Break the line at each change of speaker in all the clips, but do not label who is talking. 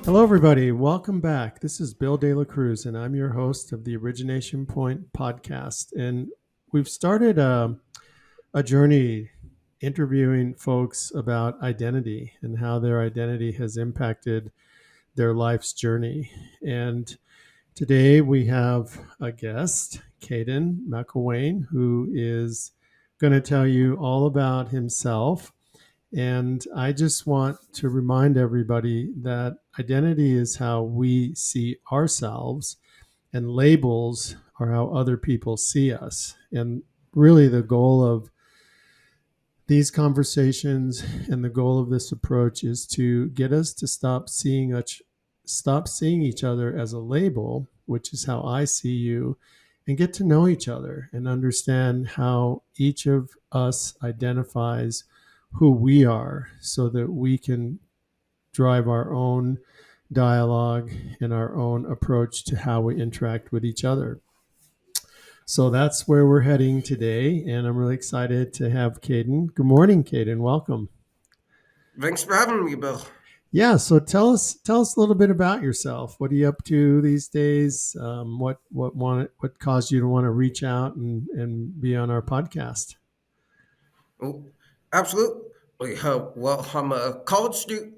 Hello, everybody. Welcome back. This is Bill De La Cruz, and I'm your host of the Origination Point podcast. And we've started a journey interviewing folks about identity and how their identity has impacted their life's journey. And today we have a guest, Kadin McElwain, who is going to tell you all about himself. And I just want to remind everybody that identity is how we see ourselves, and labels are how other people see us. And really, the goal of these conversations and the goal of this approach is to get us to stop seeing each other as a label, which is how I see you, and get to know each other and understand how each of us identifies who we are so that we can drive our own dialogue and our own approach to how we interact with each other. So that's where we're heading today, and I'm really excited to have Kadin. Good morning, Kadin. Welcome.
Thanks for having me, Bill.
Yeah. So tell us a little bit about yourself. What are you up to these days? What caused you to want to reach out and be on our podcast?
Oh, absolutely. Well, I'm a college student,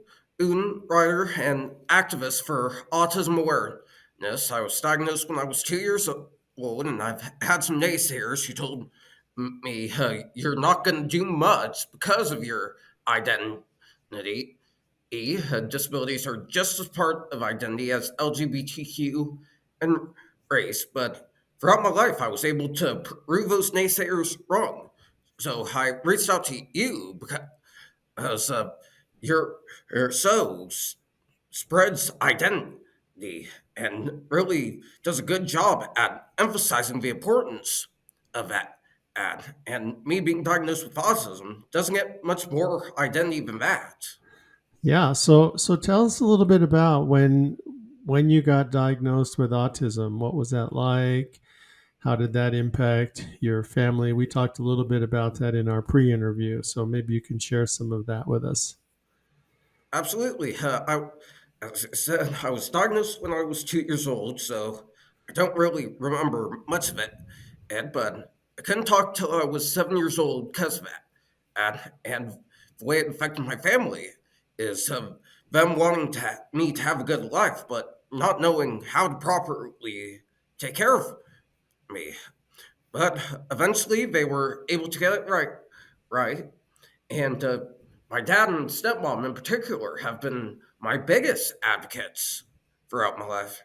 writer, and activist for autism awareness. I was diagnosed when I was 2 years old, and I've had some naysayers who told me, you're not going to do much because of your identity. Disabilities are just as part of identity as LGBTQ and race, but throughout my life, I was able to prove those naysayers wrong. So I reached out to you because your so spreads identity and really does a good job at emphasizing the importance of that. And me being diagnosed with autism doesn't get much more identity than that.
Yeah. So tell us a little bit about when you got diagnosed with autism. What was that like? How did that impact your family? We talked a little bit about that in our pre-interview, so maybe you can share some of that with us.
Absolutely. As I said, I was diagnosed when I was 2 years old, so I don't really remember much of it. But I couldn't talk till I was 7 years old because of that. And the way it affected my family is them wanting me to have a good life, but not knowing how to properly take care of me. But eventually, they were able to get it right, and my dad and stepmom in particular have been my biggest advocates throughout my life.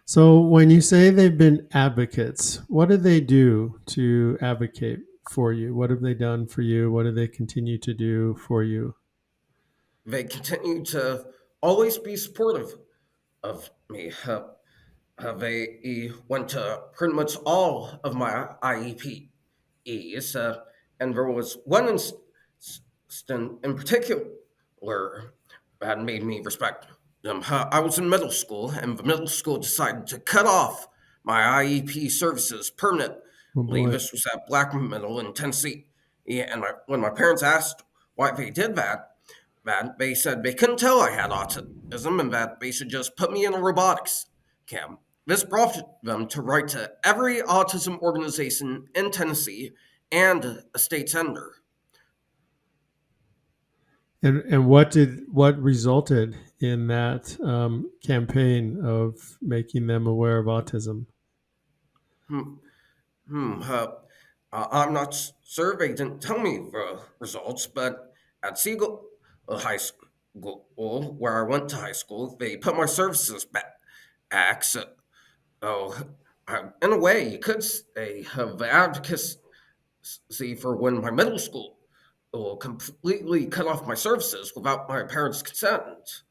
So, when you say they've been advocates, what do they do to advocate for you? What have they done for you? What do they continue to do for you?
They continue to always be supportive of me. They went to pretty much all of my IEPs, and there was one instant in particular that made me respect them. I was in middle school, and the middle school decided to cut off my IEP services
Oh
permanently.
boy.
This was at Black Middle in Tennessee. Yeah, and when my parents asked why they did that they said they couldn't tell I had autism and that they should just put me in a robotics camp. This brought them to write to every autism organization in Tennessee and a state senator.
And what resulted in that campaign of making them aware of autism?
Hmm, hmm, I'm not sure, they didn't tell me the results, but at Siegel High School, where I went to high school, they put my services back. Oh, in a way, you could say the advocacy for when my middle school completely cut off my services without my parents' consent.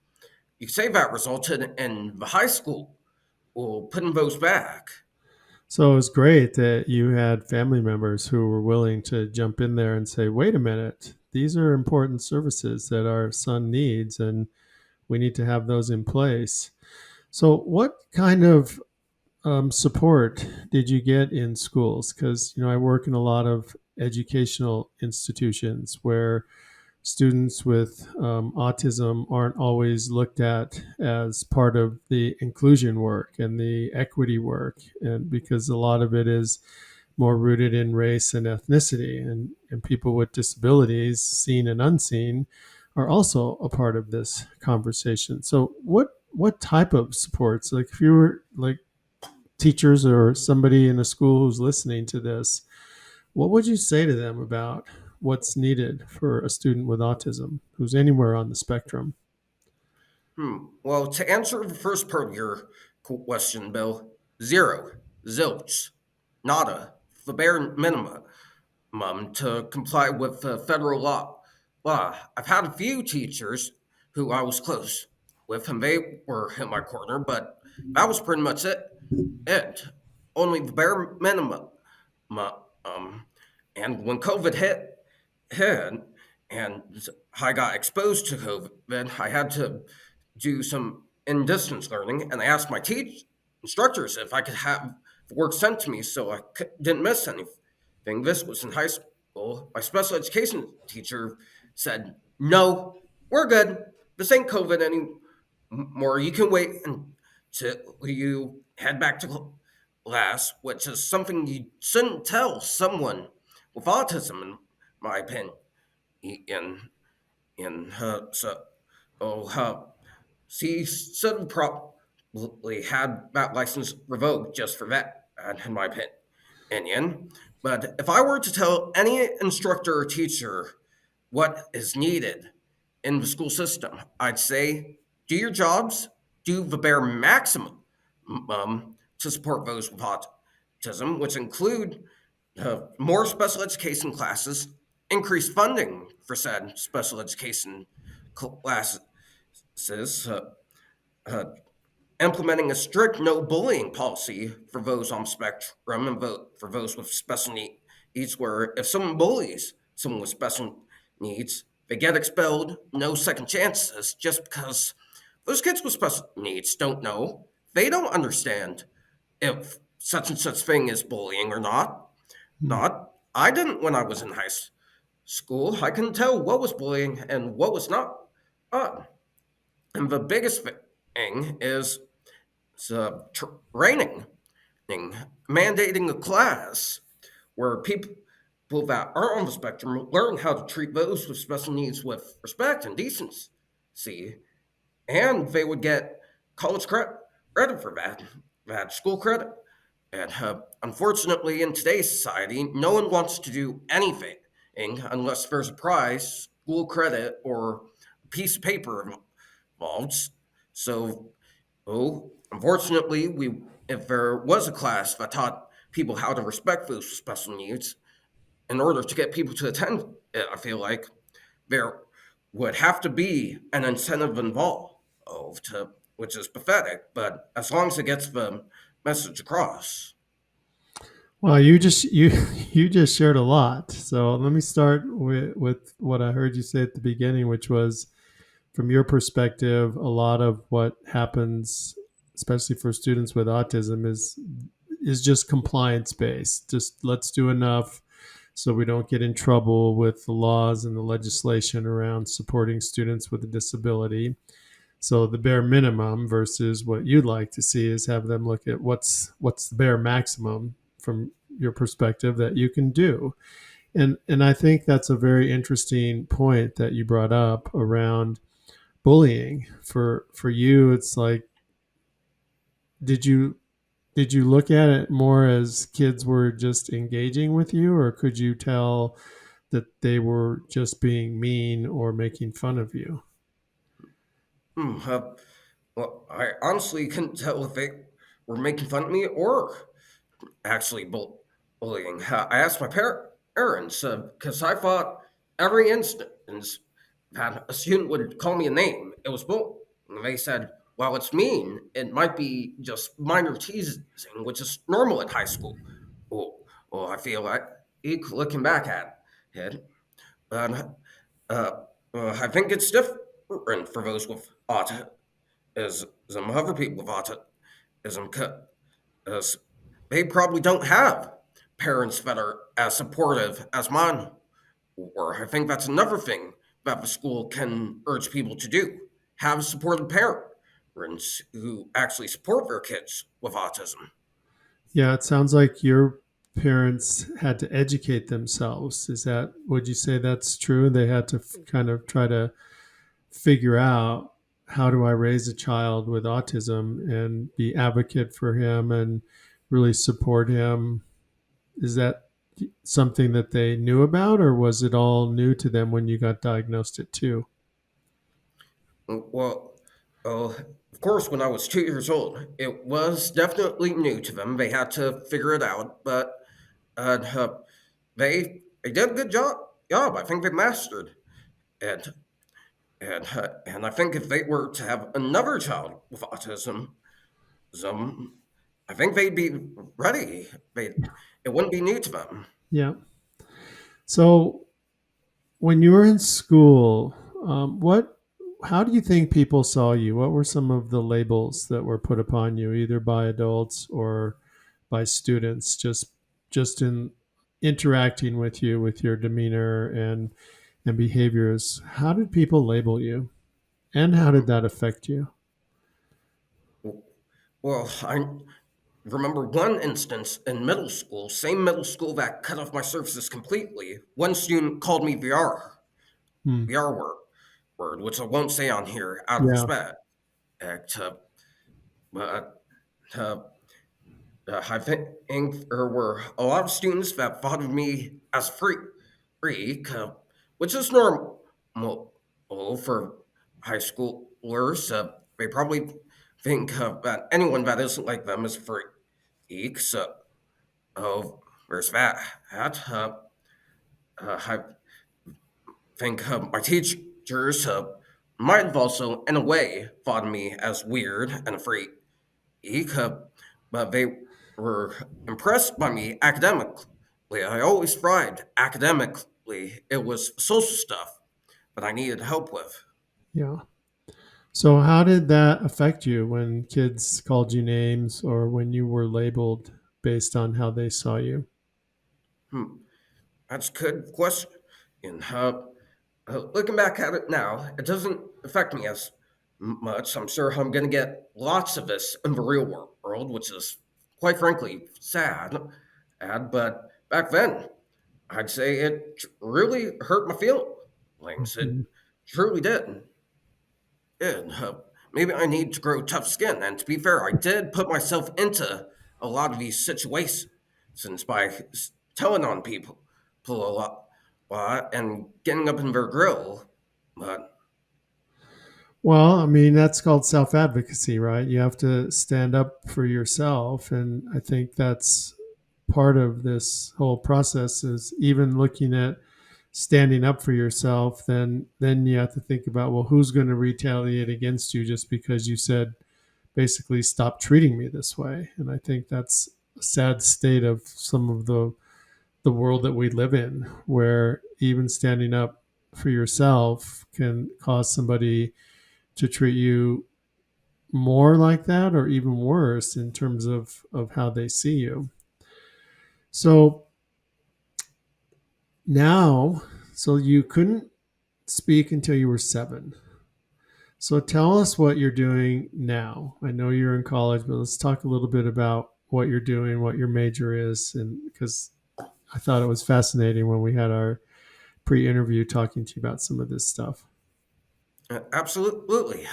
You could say that resulted in the high school putting those back.
So it was great that you had family members who were willing to jump in there and say, wait a minute, these are important services that our son needs, and we need to have those in place. So, what kind of support did you get in schools? Because, I work in a lot of educational institutions where students with autism aren't always looked at as part of the inclusion work and the equity work, and because a lot of it is more rooted in race and ethnicity, and people with disabilities, seen and unseen, are also a part of this conversation. So what type of supports, like if you were like teachers or somebody in a school who's listening to this, what would you say to them about what's needed for a student with autism who's anywhere on the spectrum?
Well, to answer the first part of your question, Bill, zero, zilch, nada, the bare minimum to comply with federal law. I've had a few teachers who I was close with, and they were in my corner, but that was pretty much it. It only the bare minimum. mu- Um, and when COVID hit, and I got exposed to COVID, then I had to do some in distance learning, and I asked my instructors if I could have the work sent to me so I didn't miss anything. This was in high school. My special education teacher said, "No, we're good. This ain't COVID anymore. You can wait until you head back to class," which is something you shouldn't tell someone with autism, in my opinion. So, oh, she should have probably had that license revoked just for that, in my opinion. But if I were to tell any instructor or teacher what is needed in the school system, I'd say do your jobs, do the bare maximum to support those with autism, which include more special education classes, increased funding for said special education classes, uh, uh, implementing a strict no bullying policy for those on spectrum and for those with special needs, where if someone bullies someone with special needs, they get expelled, no second chances, just because those kids with special needs don't know. They don't understand if such and such thing is bullying or not.
Hmm.
Not. I didn't when I was in high school. I couldn't tell what was bullying and what was not. Uh, and the biggest thing is training, mandating a class where people that are on the spectrum learn how to treat those with special needs with respect and decency, and they would get college credit for that school credit. And unfortunately, in today's society, no one wants to do anything unless there's a prize, school credit, or a piece of paper involved. So, unfortunately, we if there was a class that taught people how to respect those with special needs, in order to get people to attend it, I feel like there would have to be an incentive involved, which is pathetic. But as long as it gets the message across.
Well, you just shared a lot. So let me start with what I heard you say at the beginning, which was from your perspective, a lot of what happens, especially for students with autism, is just compliance based. Just let's do enough so we don't get in trouble with the laws and the legislation around supporting students with a disability. So the bare minimum versus what you'd like to see is have them look at what's the bare maximum from your perspective that you can do. And I think that's a very interesting point that you brought up around bullying. For you, it's like, did you did you look at it more as kids were just engaging with you, or could you tell that they were just being mean or making fun of you?
Hmm, well, I honestly couldn't tell if they were making fun of me or actually bullying. I asked my parents because I thought every instance that a student would call me a name, it was bullying. And they said, while it's mean, it might be just minor teasing, which is normal in high school. Well, I feel like looking back at it, but uh, I think it's different for those with autism, other people with autism, because they probably don't have parents that are as supportive as mine were. I think that's another thing that the school can urge people to do. Have supportive parents who actually support their kids with autism.
Yeah, it sounds like your parents had to educate themselves. Is that, would you say that's true? They had to kind of try to figure out, how do I raise a child with autism and be advocate for him and really support him? Is that something that they knew about, or was it all new to them when you got diagnosed at two?
Well, of course, when I was 2 years old, it was definitely new to them. They had to figure it out, but they did a good job. I think they mastered it, and I think if they were to have another child with autism, some, I think they'd be ready. It wouldn't be new to them.
Yeah. So when you were in school, what, how do you think people saw you? What were some of the labels that were put upon you, either by adults or by students, just in interacting with you, with your demeanor and behaviors? How did people label you, and how did that affect you?
Well, I remember one instance in middle school, same middle school that cut off my services completely. One student called me
Hmm.
VR word, which I won't say on here out of
Yeah.
respect. To, but I think there were a lot of students that thought of me as freak, which is normal for high schoolers. They probably think that anyone that isn't like them is a freak. So, oh, there's that. That I think my teachers might have also, in a way, thought of me as weird and a freak, uh, but they were impressed by me academically. I always thrived academically. It was social stuff that I needed help with.
Yeah. So how did that affect you when kids called you names, or when you were labeled based on how they saw you?
Hmm, that's a good question. And looking back at it now, it doesn't affect me as much. I'm sure I'm going to get lots of this in the real world, which is quite frankly sad. But back then, I'd say it really hurt my feelings. It
Mhm.
truly did. Maybe I need to grow tough skin. And to be fair, I did put myself into a lot of these situations by telling on people a lot, and getting up in their grill. But
Well, I mean, that's called self advocacy, right? You have to stand up for yourself. And I think that's part of this whole process, is even looking at standing up for yourself. Then you have to think about, well, who's going to retaliate against you just because you said, basically, stop treating me this way. And I think that's a sad state of some of the world that we live in, where even standing up for yourself can cause somebody to treat you more like that, or even worse in terms of how they see you. So now, so you couldn't speak until you were 7. So tell us what you're doing now. I know you're in college, but let's talk a little bit about what you're doing, what your major is, and because I thought it was fascinating when we had our pre-interview talking to you about some of this stuff.
absolutely.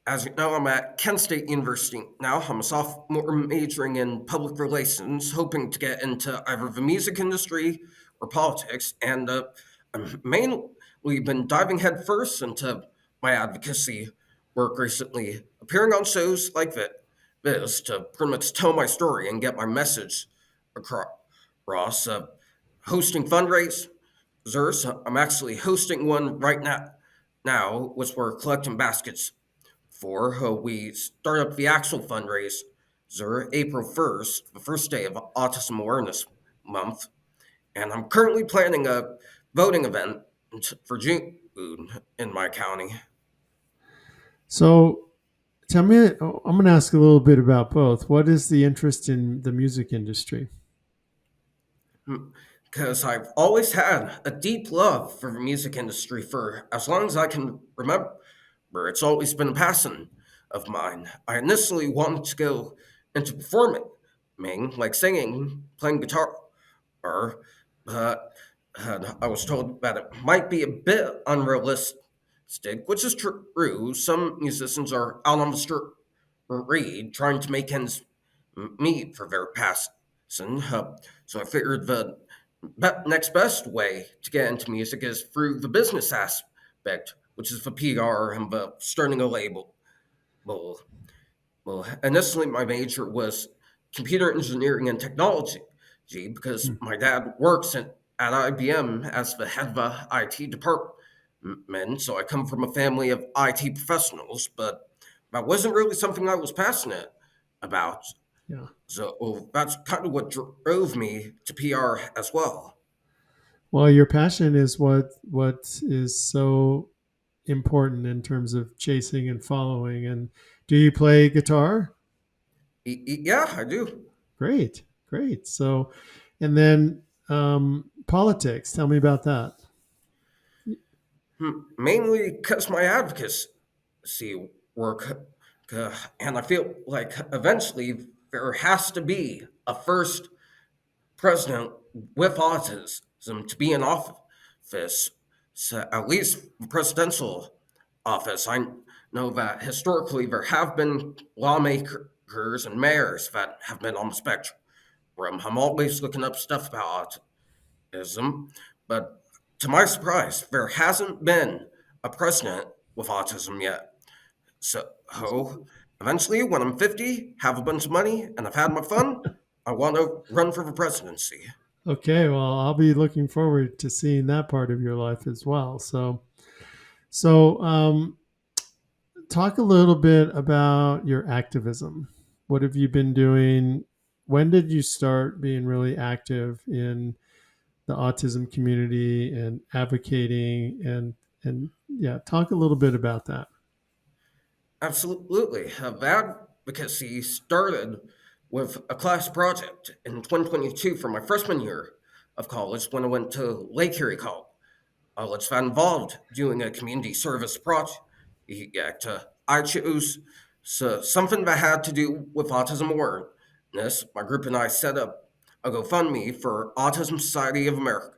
As you know, I'm at Kent State University now. I'm a sophomore majoring in public relations, hoping to get into either the music industry or politics. And I've mainly been diving headfirst into my advocacy work recently, appearing on shows like this to pretty much tell my story and get my message across. Hosting fundraisers. I'm actually hosting one right now, which we're collecting baskets for. We start up the actual fundraiser April 1st, the first day of Autism Awareness Month. And I'm currently planning a voting event for June in my county.
So tell me, I'm going to ask a little bit about both. What is the interest in the music industry?
because I've always had a deep love for the music industry for as long as I can remember. It's always been a passion of mine. I initially wanted to go into performing, like singing, playing guitar, but I was told that it might be a bit unrealistic, which is true. Some musicians are out on the street trying to make ends meet for their passion. So I figured the next best way to get into music is through the business aspect, which is the PR and the starting a label. Well, initially my major was computer engineering and technology, because
Hmm.
my dad works at IBM as the head of the IT department. So I come from a family of IT professionals, but that wasn't really something I was passionate about.
Yeah.
So that's kind of what drove me to PR as well.
Well, your passion is what is so important in terms of chasing and following. And do you play guitar?
Yeah, I do.
Great, great. So, and then politics. Tell me about that.
Mainly because my advocacy work, and I feel like eventually there has to be a first president with autism to be in office, so at least presidential office. I know that historically there have been lawmakers and mayors that have been on the spectrum. I'm always looking up stuff about autism, but to my surprise, there hasn't been a president with autism yet. So, eventually, when I'm 50, have a bunch of money, and I've had my fun, I want to run for the presidency.
Okay, well, I'll be looking forward to seeing that part of your life as well. So, talk a little bit about your activism. What have you been doing? When did you start being really active in the autism community and advocating and yeah, talk a little bit about that.
Absolutely. Advocacy started with a class project in 2022 for my freshman year of college when I went to Lake Erie College. Let's got involved doing a community service project. I chose something that had to do with autism awareness. My group and I set up a GoFundMe for Autism Society of America.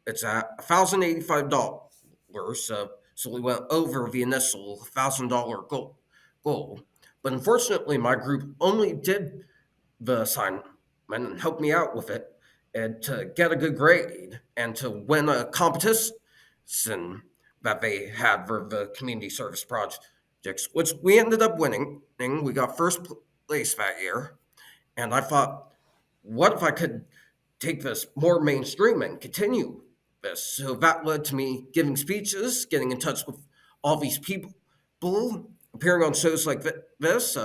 It's at $1,085. So we went over the initial $1,000 goal. But unfortunately, my group only did the assignment and helped me out with it and to get a good grade and to win a competition that they had for the community service projects, which we ended up winning. We got first place that year. And I thought, what if I could take this more mainstream and continue this? So that led to me giving speeches, getting in touch with all these people, appearing on shows like this,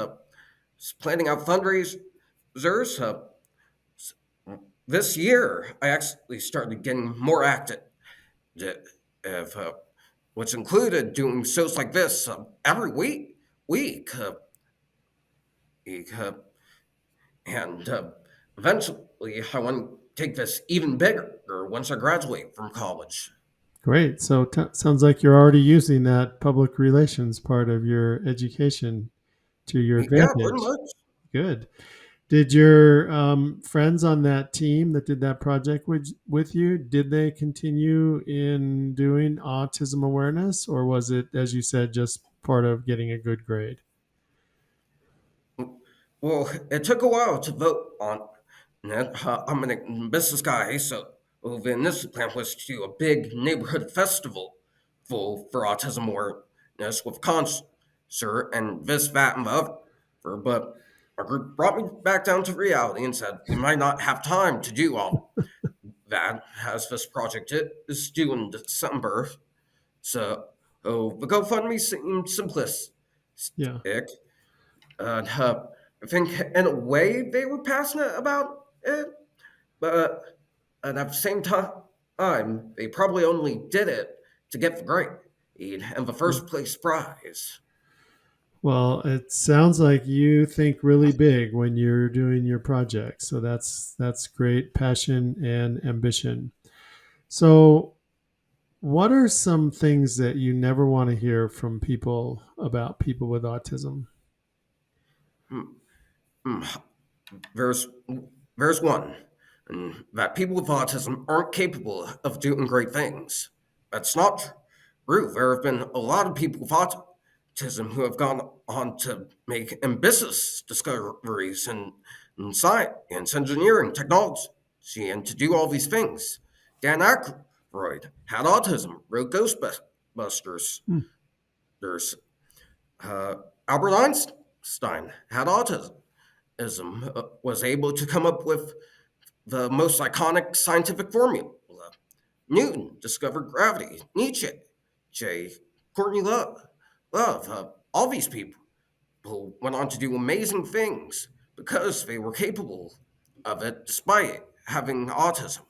planning out fundraisers. Uh, this year, I actually started getting more active, of, which included doing shows like this every week, uh, and eventually I want to take this even bigger once I graduate from college.
Great. So sounds like you're already using that public relations part of your education to your
Yeah, pretty
advantage.
much.
Good. Did your friends on that team that did that project with you, did they continue in doing autism awareness, or was it, as you said, just part of getting a good grade?
Well, it took a while to vote on it. I'm a business guy, so the initial plan was to do a big neighborhood festival for autism awareness with concert and this, that, and the other. But our group brought me back down to reality and said we might not have time to do all that as this project is due in December. So the GoFundMe seemed simplistic.
Yeah.
I think in a way they were passionate about it, but at the same time, they probably only did it to get the grade and the
Yeah.
first place prize.
Well, it sounds like you think really big when you're doing your project. So that's great passion and ambition. So, what are some things that you never want to hear from people about people with autism?
Hmm, hmm. There's there's one, and that people with autism aren't capable of doing great things. That's not true. There have been a lot of people with autism who have gone on to make ambitious discoveries in science, engineering, technology, and to do all these things. Dan Aykroyd had autism, wrote Ghostbusters.
Hmm.
There's uh, Albert Einstein had autism, was able to come up with the most iconic scientific formula. Newton discovered gravity. Nietzsche, J. Courtney Love, all these people who went on to do amazing things because they were capable of it despite having autism.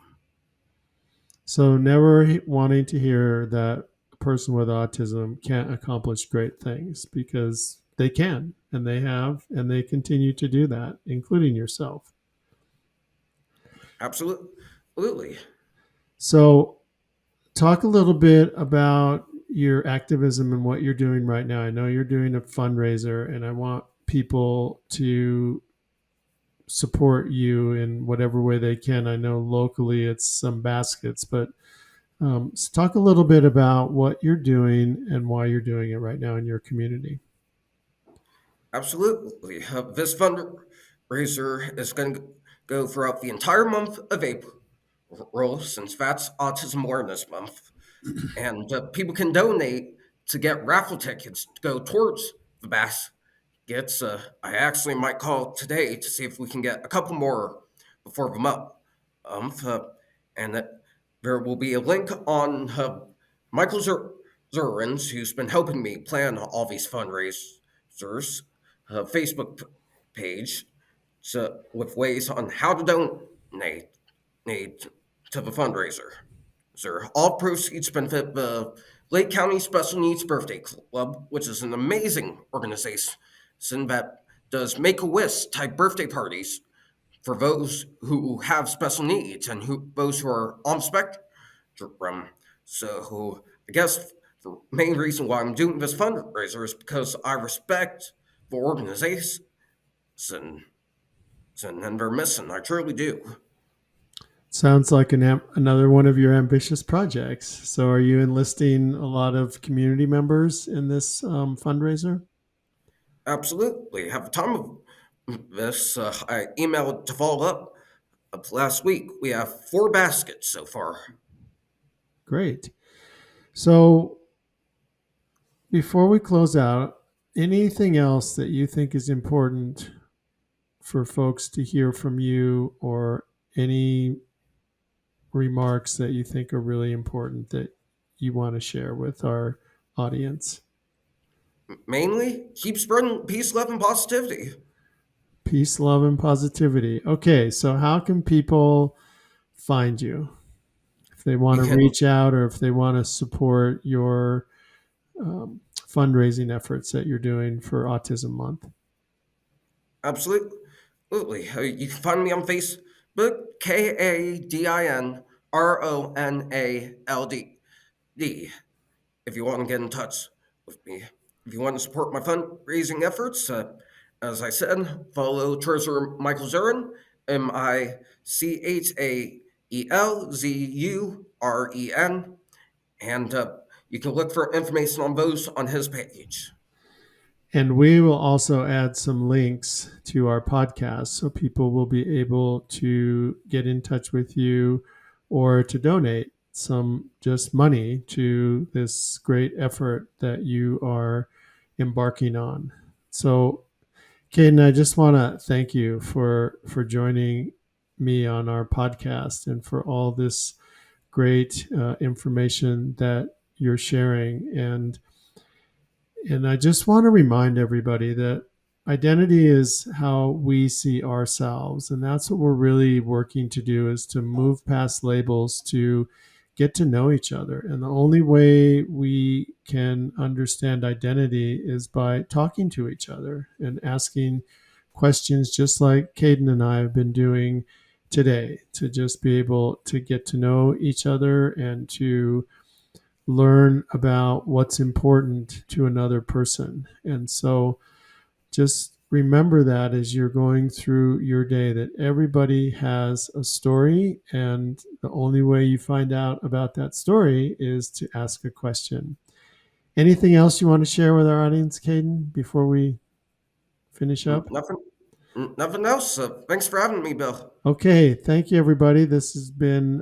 So, never wanting to hear that a person with autism can't accomplish great things because they can, and they have, and they continue to do that, including yourself.
Absolutely.
So, talk a little bit about your activism and what you're doing right now. I know you're doing a fundraiser, and I want people to support you in whatever way they can. I know locally it's some baskets, but so talk a little bit about what you're doing and why you're doing it right now in your community.
Absolutely. This fundraiser is going to go throughout the entire month of April, since that's Autism Awareness Month. And people can donate to get raffle tickets to go towards the baskets. I actually might call today to see if we can get a couple more before the month. Uh, and that there will be a link on Michael Zurin's, who's been helping me plan all these fundraisers, Facebook page with ways on how to donate to the fundraiser. Sir, all proceeds benefit the Lake County Special Needs Birthday Club, which is an amazing organization that does make a wish type birthday parties for those who have special needs and those who are on the spectrum. So, I guess the main reason why I'm doing this fundraiser is because I respect the organization and their mission. I truly do.
Sounds like another one of your ambitious projects. So, are you enlisting a lot of community members in this fundraiser?
Absolutely. Have the time of this. I emailed to follow up last week. We have 4 baskets so far.
Great. So, before we close out, anything else that you think is important for folks to hear from you, or any remarks that you think are really important that you want to share with our audience?
Mainly, keep spreading peace, love, and positivity.
Peace, love, and positivity. Okay, so how can people find you if they want
You
to
can
reach out or if they want to support your fundraising efforts that you're doing for Autism Month?
absolutely. You can find me on Facebook, KadinRonald. If you want to get in touch with me. If you want to support my fundraising efforts, as I said, follow Treasurer Michael Zurin, Michaelzuren, and you can look for information on those on his page.
And we will also add some links to our podcast so people will be able to get in touch with you or to donate some just money to this great effort that you are embarking on. So, Caden, I just want to thank you for joining me on our podcast and for all this great information that you're sharing. And I just want to remind everybody that identity is how we see ourselves. And that's what we're really working to do, is to move past labels, to get to know each other. And the only way we can understand identity is by talking to each other and asking questions, just like Kadin and I have been doing today, to just be able to get to know each other and to learn about what's important to another person. And so just remember that as you're going through your day, that everybody has a story, and the only way you find out about that story is to ask a question. Anything else you want to share with our audience, Caden, before we finish up?
Nothing, nothing else. Thanks for having me, Bill.
Okay, thank you, everybody. This has been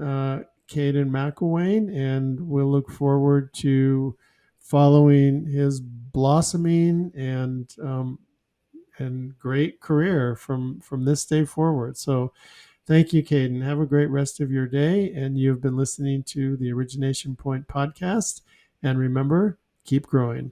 Kadin McElwain, and we'll look forward to following his blossoming and great career from this day forward. So thank you, Caden. Have a great rest of your day. And you've been listening to the Origination Point podcast. And remember, keep growing.